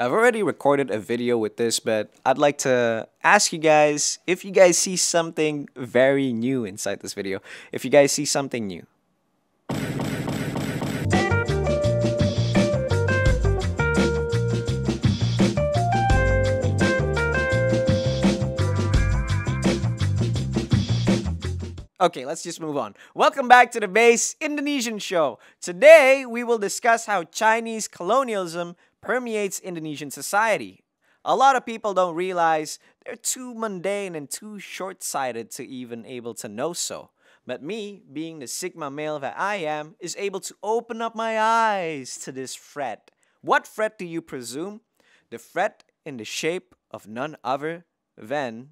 I've already recorded a video with this, but I'd like to ask you guys if you guys see something very new inside this video. If you guys see something new. Okay, let's just move on. Welcome back to the Base Indonesian Show. Today, we will discuss how Chinese colonialism permeates Indonesian society. A lot of people don't realize they're too mundane and too short-sighted to even able to know so. But me, being the Sigma male that I am, is able to open up my eyes to this threat. What threat do you presume? The threat in the shape of none other than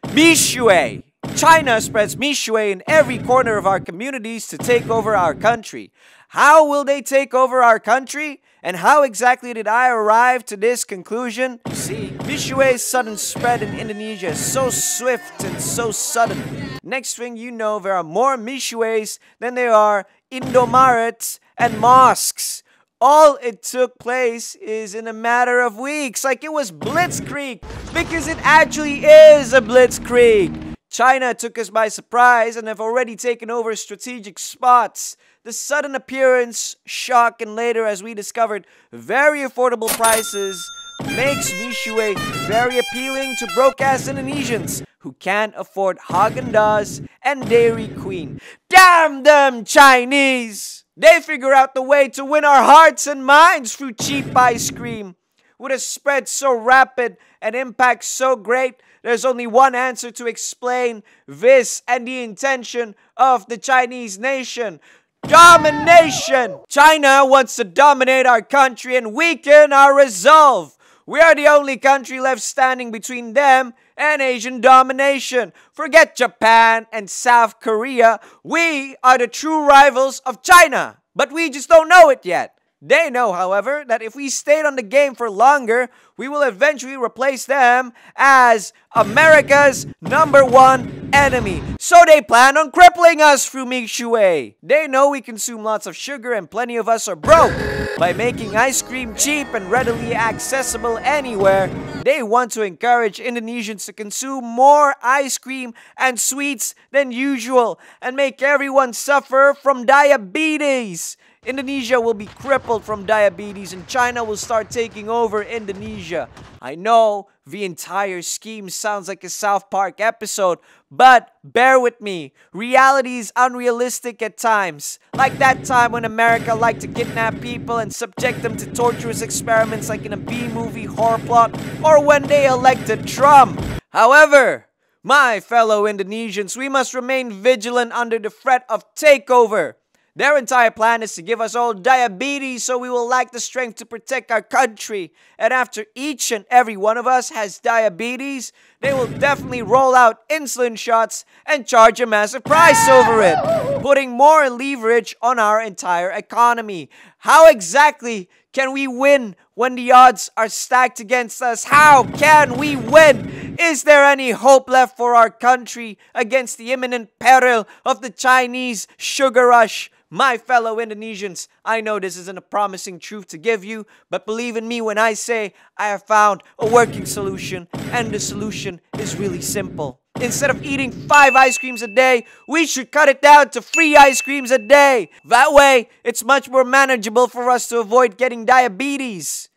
Mishui! China spreads Mishui in every corner of our communities to take over our country. How will they take over our country? And how exactly did I arrive to this conclusion? You see, Mishui's sudden spread in Indonesia is so swift and so sudden. Next thing you know, there are more Mishuis than there are Indomarets and mosques. All it took place is in a matter of weeks, like it was Blitzkrieg, because it actually is a Blitzkrieg. China took us by surprise and have already taken over strategic spots. The sudden appearance, shock, and later, as we discovered, very affordable prices makes Mishui very appealing to broke-ass Indonesians who can't afford Haagen-Dazs and Dairy Queen. Damn them Chinese! They figure out the way to win our hearts and minds through cheap ice cream. With a spread so rapid and impact so great, there's only one answer to explain this and the intention of the Chinese nation. Domination! China wants to dominate our country and weaken our resolve. We are the only country left standing between them and Asian domination. Forget Japan and South Korea. We are the true rivals of China. But we just don't know it yet. They know, however, that if we stayed on the game for longer, we will eventually replace them as America's #1 enemy. So they plan on crippling us through Mishui. They know we consume lots of sugar and plenty of us are broke. By making ice cream cheap and readily accessible anywhere, they want to encourage Indonesians to consume more ice cream and sweets than usual and make everyone suffer from diabetes. Indonesia will be crippled from diabetes and China will start taking over Indonesia. I know the entire scheme sounds like a South Park episode, but bear with me. Reality is unrealistic at times. Like that time when America liked to kidnap people and subject them to torturous experiments like in a B-movie horror plot, or when they elected Trump. However, my fellow Indonesians, we must remain vigilant under the threat of takeover. Their entire plan is to give us all diabetes so we will lack the strength to protect our country. And after each and every one of us has diabetes, they will definitely roll out insulin shots and charge a massive price over it, putting more leverage on our entire economy. How exactly can we win when the odds are stacked against us? How can we win? Is there any hope left for our country against the imminent peril of the Chinese sugar rush? My fellow Indonesians, I know this isn't a promising truth to give you, but believe in me when I say I have found a working solution, and the solution is really simple. Instead of eating 5 ice creams a day, we should cut it down to 3 ice creams a day. That way, it's much more manageable for us to avoid getting diabetes.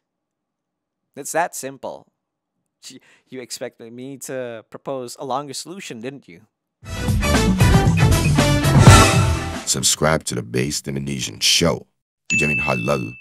It's that simple. You expected me to propose a longer solution, didn't you? Subscribe to the Based Indonesian Show. Dijamin halal